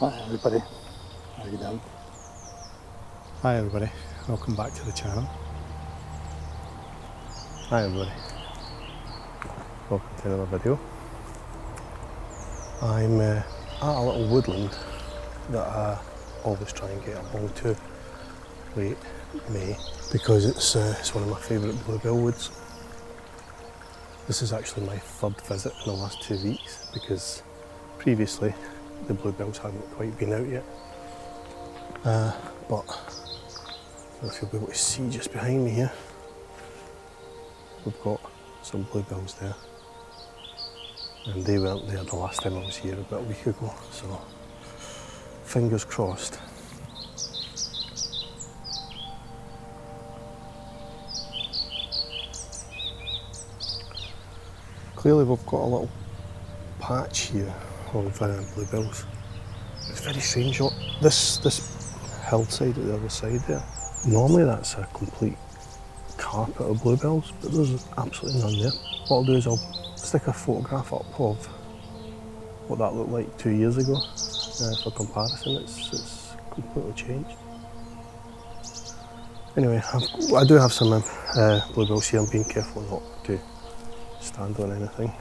Hi everybody, how are you doing? Hi everybody, welcome back to the channel. Hi everybody, welcome to another video. I'm at a little woodland that I always try and get along to late May because it's one of my favourite bluebell woods. This is actually my third visit in the last 2 weeks because previously the bluebells hadn't quite been out yet. But I don't know if you'll be able to see just behind me here. We've got some bluebells there. And they weren't there the last time I was here about a week ago, so fingers crossed. Clearly we've got a little patch here of bluebells. It's very strange. This hillside at the other side there, normally that's a complete carpet of bluebells, but there's absolutely none there. What I'll do is I'll stick a photograph up of what that looked like 2 years ago for comparison. It's completely changed. Anyway, I do have some bluebells here. I'm being careful not to stand on anything.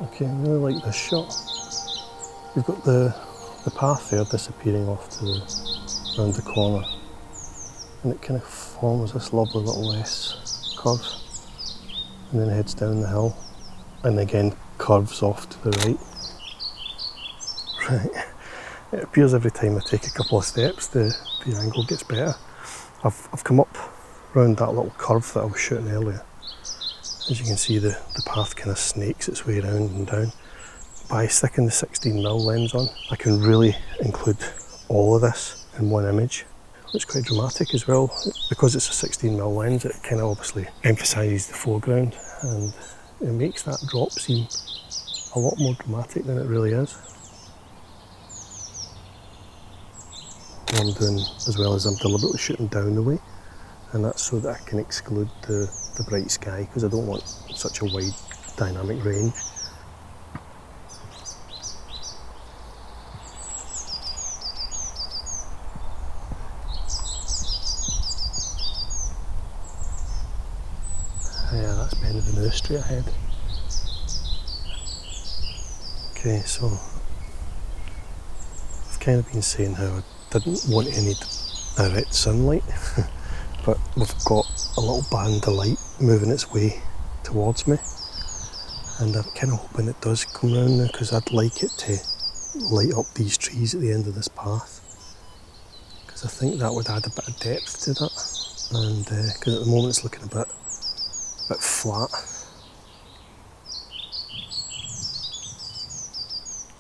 Okay, I really like this shot. You've got the path there disappearing off to around the corner, and it kind of forms this lovely little S curve, and then heads down the hill, and again curves off to the right. Right. It appears every time I take a couple of steps the angle gets better. I've come up round that little curve that I was shooting earlier. As you can see, the path kind of snakes its way around and down. By sticking the 16mm lens on, I can really include all of this in one image. It's quite dramatic as well. Because it's a 16mm lens, it kind of obviously emphasises the foreground, and it makes that drop seem a lot more dramatic than it really is. What I'm doing as well is I'm deliberately shooting down the way, and that's so that I can exclude the bright sky, because I don't want such a wide dynamic range. Yeah, that's Bend of the New straight ahead. Okay, so I've kind of been saying how I didn't want any direct sunlight, but we've got a little band of light moving its way towards me, and I'm kind of hoping it does come round now, because I'd like it to light up these trees at the end of this path, because I think that would add a bit of depth to that, and because at the moment it's looking a bit flat.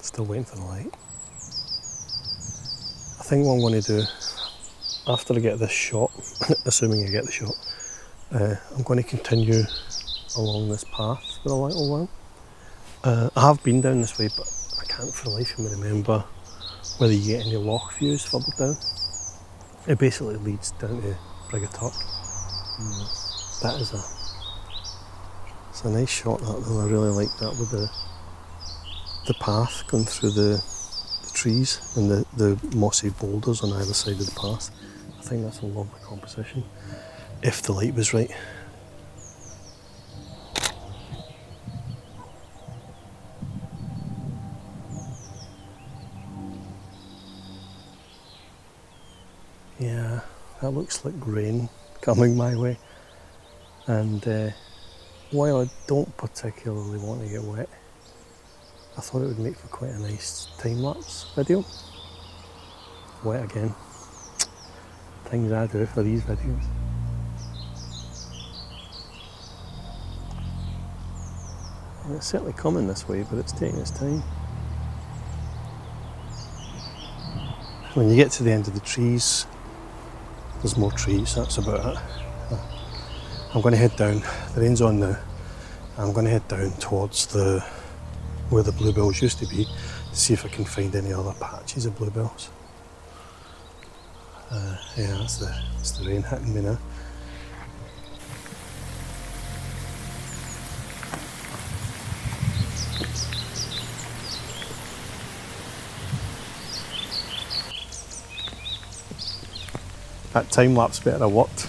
Still waiting for the light. I think what I'm going to do after I get this shot, assuming I get the shot, I'm going to continue along this path for a little while. I have been down this way, but I can't for the life of me remember whether you get any loch views further down. It basically leads down to Brigaturk. That is it's a nice shot, that though. I really like that, with the path going through the trees and the mossy boulders on either side of the path. I think that's a lovely composition, if the light was right. Yeah, that looks like rain coming my way, and while I don't particularly want to get wet, I thought it would make for quite a nice time-lapse video. Wet again. Things I do for these videos. And it's certainly coming this way, but it's taking its time. When you get to the end of the trees, there's more trees, that's about it. I'm going to head down, the rain's on now, I'm going to head down towards where the bluebells used to be to see if I can find any other patches of bluebells. Yeah, that's the rain hitting me now. That time lapse better have worked.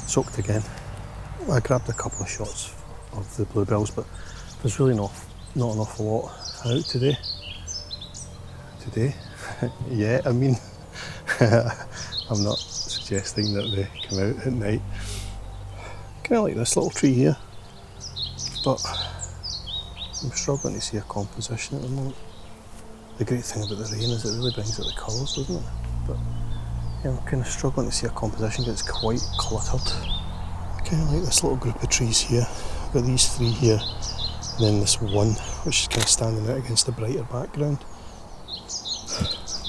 Soaked again. I grabbed a couple of shots of the bluebells, but there's really not an awful lot out today. Yeah, I mean, I'm not suggesting that they come out at night. Kind of like this little tree here, but I'm struggling to see a composition at the moment. The great thing about the rain is it really brings out the colours, doesn't it? But yeah, I'm kind of struggling to see a composition because it's quite cluttered. I kind of like this little group of trees here. I've got these three here, and then this one, which is kind of standing out against the brighter background.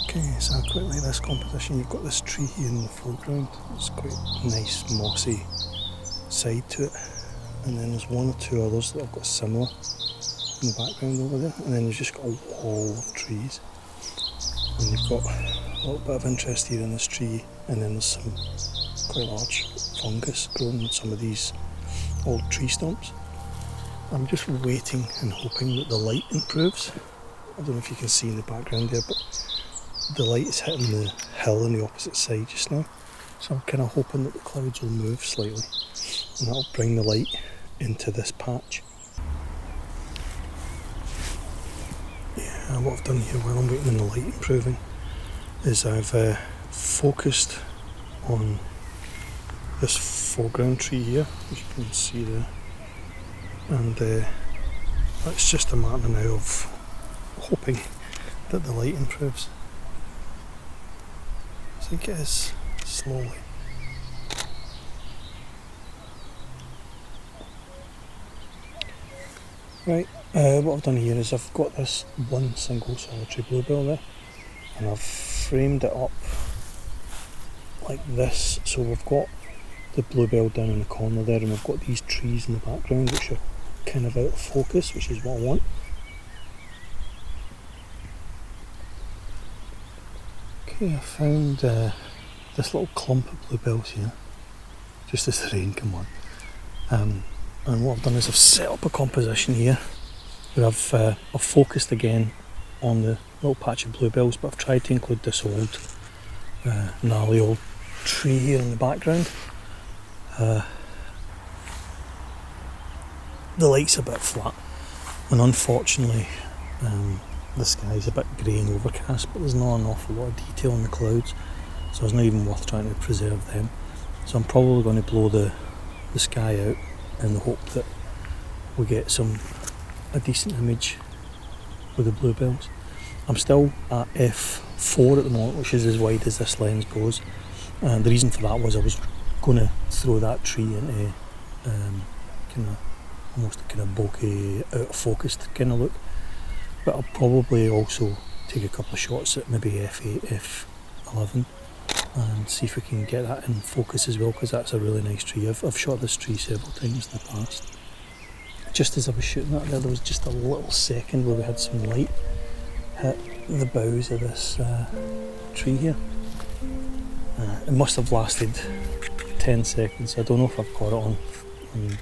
Okay, so I quite like this composition. You've got this tree here in the foreground. It's quite nice, mossy side to it. And then there's one or two others that have got similar in the background over there. And then you've just got a wall of trees. And you've got a little bit of interest here in this tree. And then there's some quite large fungus growing in some of these old tree stumps. I'm just waiting and hoping that the light improves. I don't know if you can see in the background there, but the light is hitting the hill on the opposite side just now. So I'm kind of hoping that the clouds will move slightly and that'll bring the light into this patch. Yeah, what I've done here while I'm waiting on the light improving is I've focused on this foreground tree here, as you can see there. And that's just a matter now of hoping that the light improves. I think it is, slowly. Right, what I've done here is I've got this one single solitary bluebell there, and I've framed it up like this. So we've got the bluebell down in the corner there, and we've got these trees in the background which are kind of out of focus, which is what I want. Okay, I found this little clump of bluebells here, just as the rain came on. And what I've done is I've set up a composition here where I've focused again on the little patch of bluebells, but I've tried to include this old, gnarly old tree here in the background. The light's a bit flat, and unfortunately the sky's a bit grey and overcast, but there's not an awful lot of detail in the clouds, so it's not even worth trying to preserve them. So I'm probably going to blow the sky out in the hope that we get a decent image with the bluebells. I'm still at f4 at the moment, which is as wide as this lens goes, and the reason for that was I was going to throw that tree into almost a kind of bokeh, out of focus kind of look, but I'll probably also take a couple of shots at maybe f8, f11 and see if we can get that in focus as well, because that's a really nice tree. I've shot this tree several times in the past. Just as I was shooting that there was just a little second where we had some light hit the boughs of this tree here. It must have lasted 10 seconds. I don't know if I've got it on the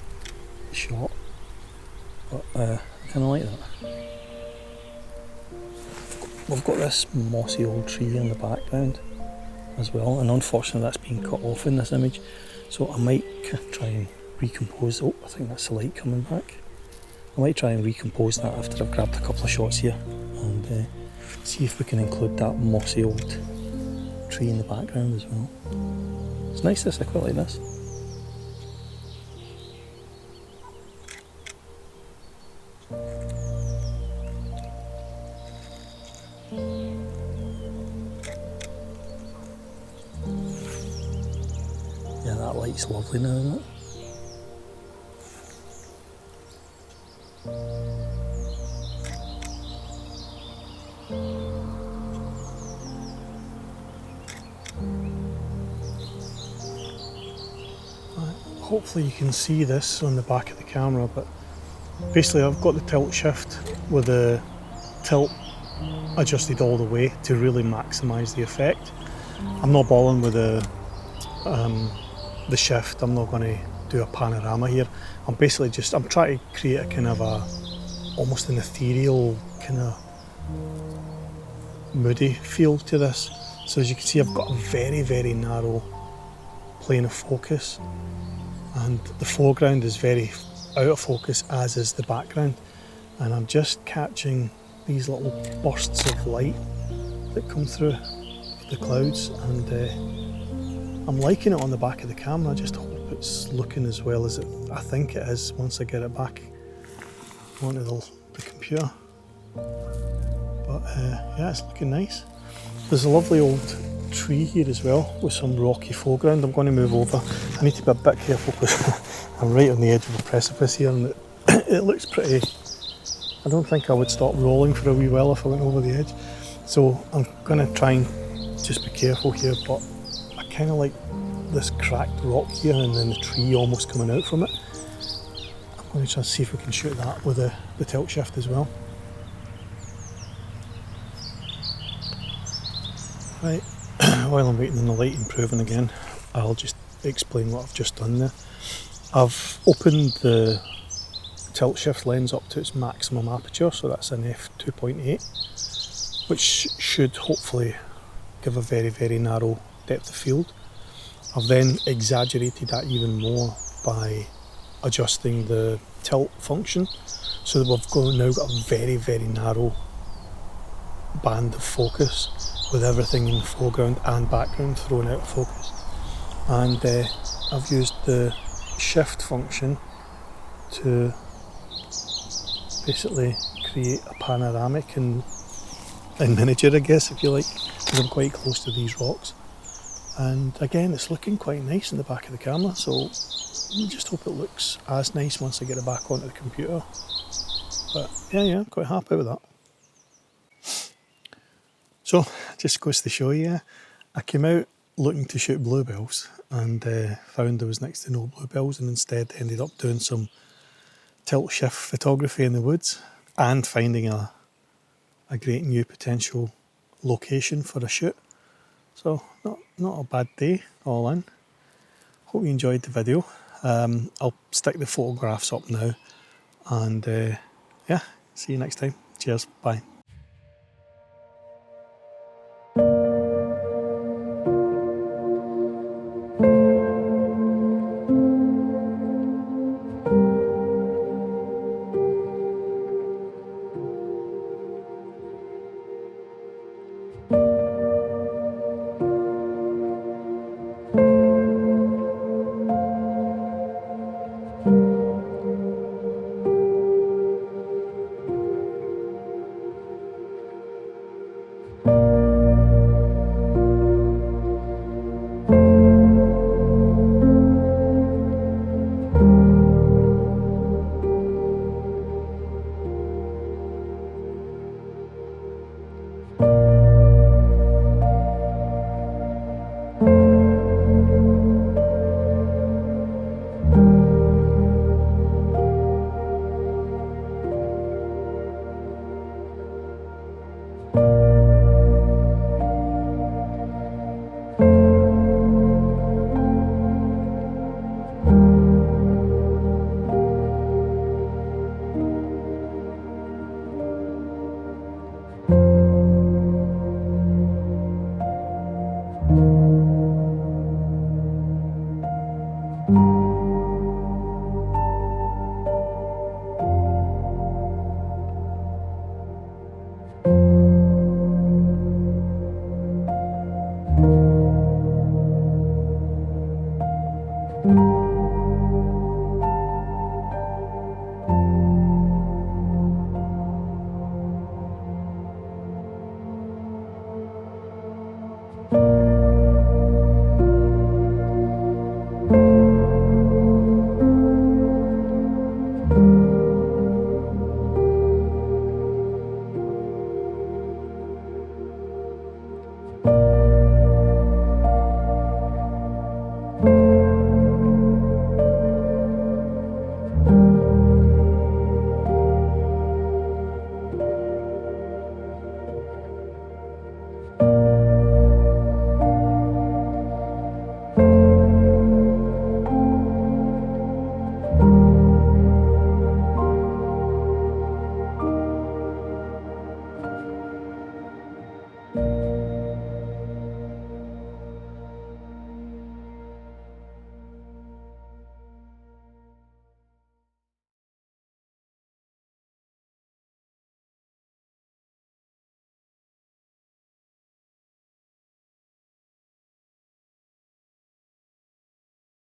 shot, but I kind of like that. We've got this mossy old tree in the background as well, and unfortunately that's been cut off in this image, so I might try and recompose. Oh, I think that's the light coming back. I might try and recompose that after I've grabbed a couple of shots here and see if we can include that mossy old tree in the background as well. It's nice, this, I quite like this. Yeah, that light's lovely now, isn't it? hopefully you can see this on the back of the camera, but basically I've got the tilt shift with the tilt adjusted all the way to really maximise the effect. I'm not bothering with the shift. I'm not going to do a panorama here. I'm trying to create a kind of almost an ethereal kind of moody feel to this. So as you can see, I've got a very, very narrow plane of focus, and the foreground is very out of focus, as is the background, and I'm just catching these little bursts of light that come through the clouds, and I'm liking it on the back of the camera. I just hope it's looking as well as I think it is once I get it back onto the computer. But yeah, it's looking nice. There's a lovely old tree here as well with some rocky foreground. I'm going to move over. I need to be a bit careful because I'm right on the edge of a precipice here, and it looks pretty. I don't think I would stop rolling for a wee while if I went over the edge. So I'm going to try and just be careful here, but I kind of like this cracked rock here and then the tree almost coming out from it. I'm going to try and see if we can shoot that with the tilt shift as well. Right, while I'm waiting on the light improving again, I'll just explain what I've just done there. I've opened the tilt shift lens up to its maximum aperture, so that's an f2.8, which should hopefully give a very, very narrow depth of field. I've then exaggerated that even more by adjusting the tilt function, so that we've now got a very, very narrow band of focus with everything in the foreground and background thrown out of focus. And I've used the shift function to basically create a panoramic in miniature, I guess, if you like, because I'm quite close to these rocks. And again, it's looking quite nice in the back of the camera, so I just hope it looks as nice once I get it back onto the computer. But yeah, I'm quite happy with that. So, just goes to show you, I came out looking to shoot bluebells and found there was next to no bluebells, and instead ended up doing some tilt shift photography in the woods and finding a great new potential location for a shoot. So not a bad day all in. Hope you enjoyed the video. I'll stick the photographs up now, and yeah, see you next time. Cheers, bye.